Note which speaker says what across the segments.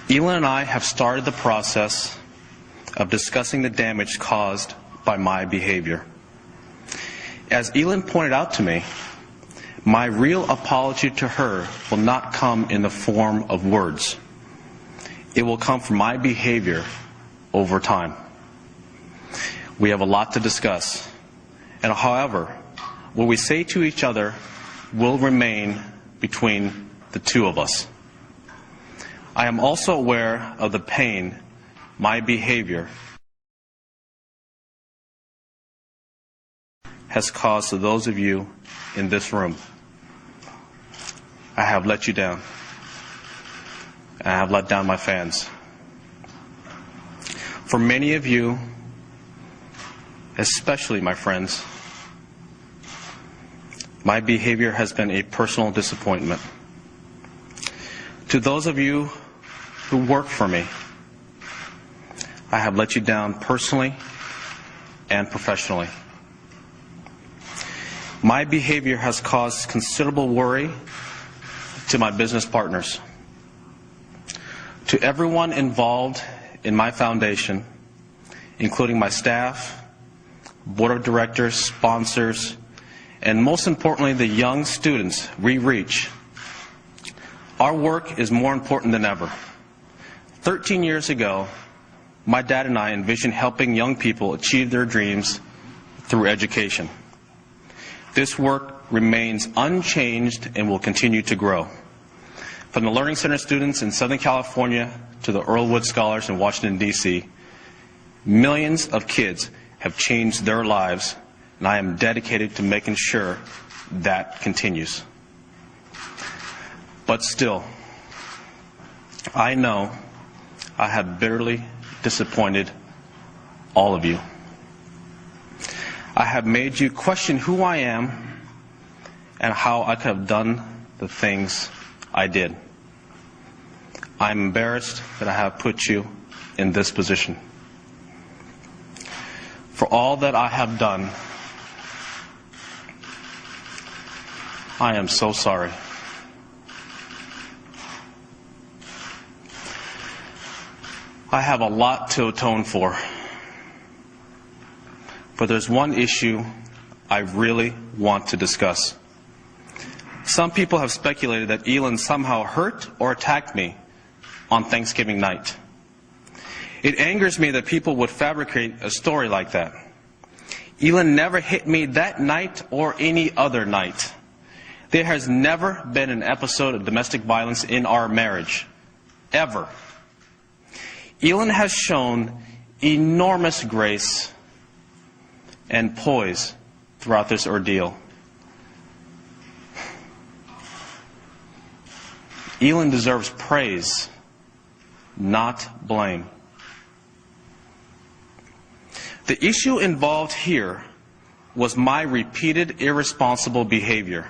Speaker 1: Elin and I have started the process of discussing the damage caused by my behavior. As Elin pointed out to me, my real apology to her will not come in the form of words. It will come from my behavior over time. We have a lot to discuss. And however, what we say to each other will remain between the two of us. I am also aware of the pain my behavior has caused to those of you in this room. I have let you down. I have let down my fans. For many of you, especially my friends, my behavior has been a personal disappointment. To those of you who work for me, I have let you down personally and professionally. My behavior has caused considerable worry to my business partners. To everyone involved in my foundation, including my staff, board of directors, sponsors, and most importantly, the young students we reach, our work is more important than ever. 13 years ago, my dad and I envisioned helping young people achieve their dreams through education. This work remains unchanged and will continue to grow. From the Learning Center students in Southern California to the Earlwood Scholars in Washington, D.C., millions of kids have changed their lives, and I am dedicated to making sure that continues. But still, I know I have bitterly disappointed all of you. I have made you question who I am and how I could have done the things I did. I'm embarrassed that I have put you in this position. For all that I have done, I am so sorry. I have a lot to atone for. But there's one issue I really want to discuss. Some people have speculated that Elin somehow hurt or attacked me on Thanksgiving night. It angers me that people would fabricate a story like that. Elin never hit me that night or any other night. There has never been an episode of domestic violence in our marriage. Ever. Elin has shown enormous grace and poise throughout this ordeal. Elin deserves praise, not blame. The issue involved here was my repeated irresponsible behavior.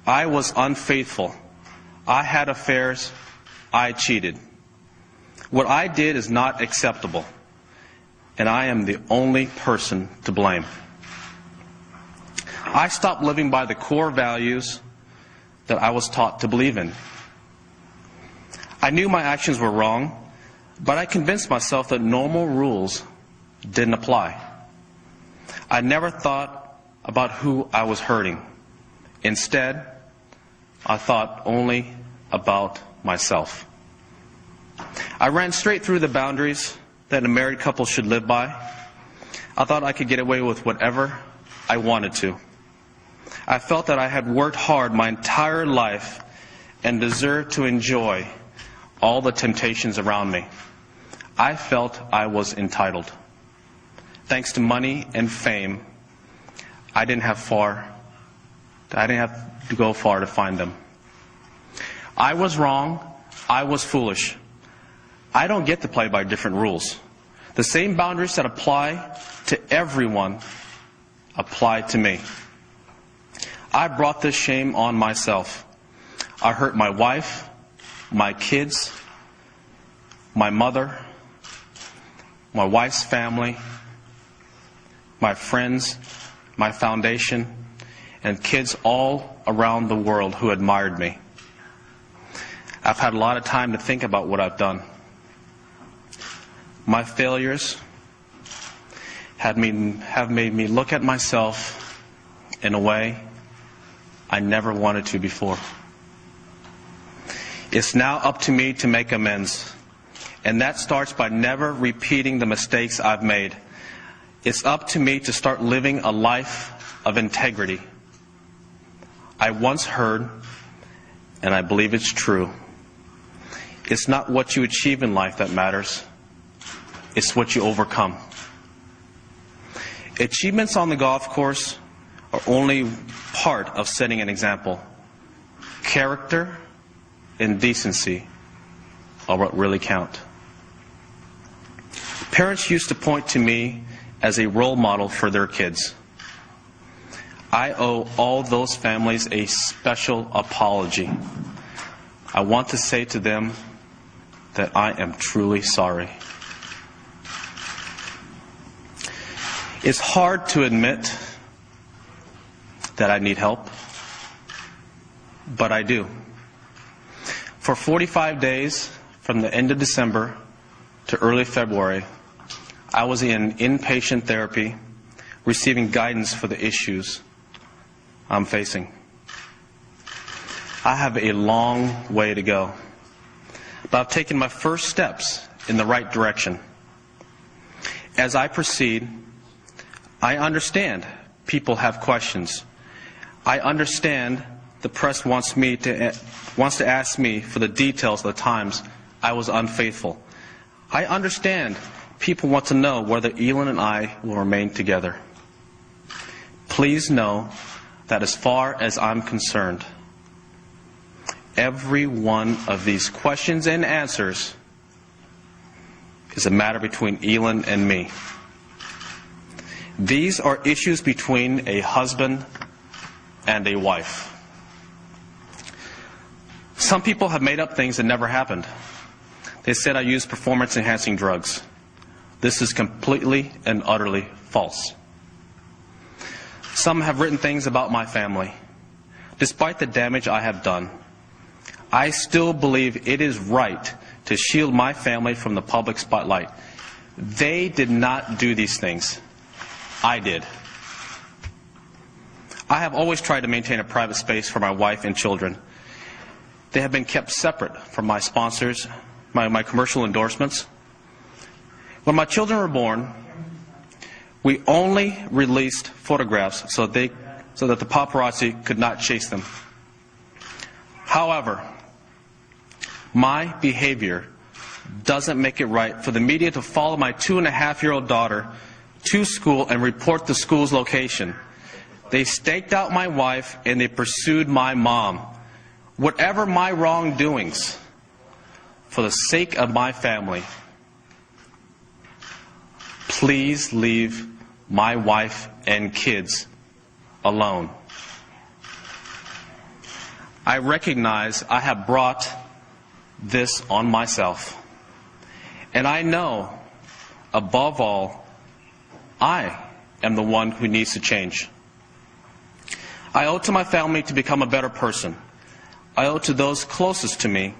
Speaker 1: I was unfaithful. I had affairs. I cheated. What I did is not acceptable, and I am the only person to blame. I stopped living by the core values that I was taught to believe in. I knew my actions were wrong, but I convinced myself that normal rules didn't apply. I never thought about who I was hurting. Instead, I thought only about myself. I ran straight through the boundaries that a married couple should live by. I thought I could get away with whatever I wanted to. I felt that I had worked hard my entire life and deserved to enjoy all the temptations around me. I felt I was entitled. Thanks to money and fame, I didn't have to go far to find them. I was wrong. I was foolish. I don't get to play by different rules. The same boundaries that apply to everyone apply to me. I brought this shame on myself. I hurt my wife, my kids, my mother, my wife's family, my friends, my foundation, and kids all around the world who admired me. I've had a lot of time to think about what I've done. My failures have made me look at myself in a way I never wanted to before. It's now up to me to make amends, and that starts by never repeating the mistakes I've made. It's up to me to start living a life of integrity. I once heard, and I believe it's true, it's not what you achieve in life that matters, it's what you overcome. Achievements on the golf course are only part of setting an example. Character and decency are what really count. Parents used to point to me as a role model for their kids. I owe all those families a special apology. I want to say to them that I am truly sorry. It's hard to admit that I need help, but I do. For 45 days, from the end of December to early February, I was in inpatient therapy, receiving guidance for the issues I'm facing. I have a long way to go, but I've taken my first steps in the right direction. As I proceed, I understand people have questions. I understand the press wants to ask me for the details of the times I was unfaithful. I understand people want to know whether Elin and I will remain together. Please know that as far as I'm concerned, every one of these questions and answers is a matter between Elin and me. These are issues between a husband and a wife. Some people have made up things that never happened. They said I used performance-enhancing drugs. This is completely and utterly false. Some have written things about my family. Despite the damage I have done, I still believe it is right to shield my family from the public spotlight. They did not do these things. I did. I have always tried to maintain a private space for my wife and children. They have been kept separate from my sponsors, my commercial endorsements. When my children were born, we only released photographs so that the paparazzi could not chase them. However, my behavior doesn't make it right for the media to follow my 2.5-year-old daughter to school and report the school's location. They staked out my wife and they pursued my mom. Whatever my wrongdoings, for the sake of my family, please leave my wife and kids alone. I recognize I have brought this on myself. And I know, above all, I am the one who needs to change. I owe it to my family to become a better person. I owe it to those closest to me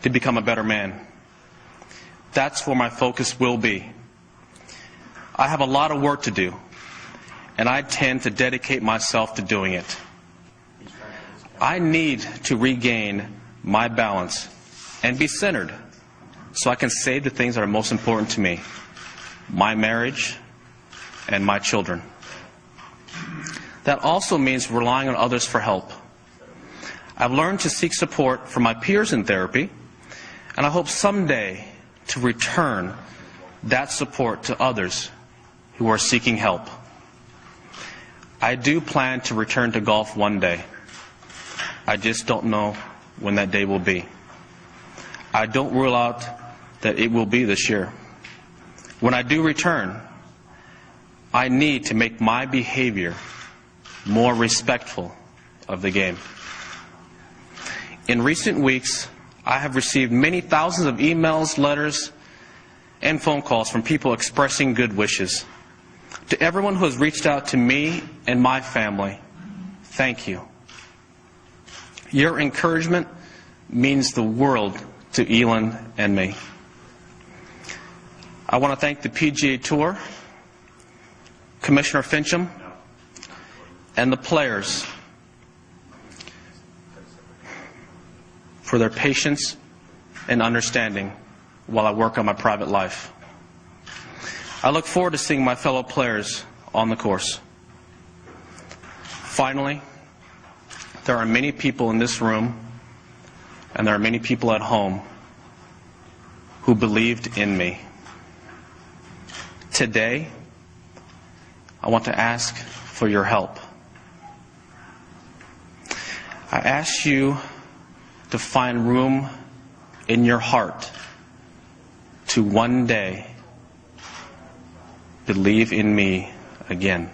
Speaker 1: to become a better man. That's where my focus will be. I have a lot of work to do, and I tend to dedicate myself to doing it. I need to regain my balance and be centered so I can say the things that are most important to me: my marriage and my children. That also means relying on others for help. I've learned to seek support from my peers in therapy, and I hope someday to return that support to others who are seeking help. I do plan to return to golf one day. I just don't know when that day will be. I don't rule out that it will be this year. When I do return, I need to make my behavior more respectful of the game. In recent weeks, I have received many thousands of emails, letters, and phone calls from people expressing good wishes. To everyone who has reached out to me and my family, thank you. Your encouragement means the world to Elin and me. I want to thank the PGA Tour, Commissioner Fincham, and the players for their patience and understanding while I work on my private life. I look forward to seeing my fellow players on the course. Finally, there are many people in this room, and there are many people at home who believed in me. Today, I want to ask for your help. I ask you to find room in your heart to one day believe in me again.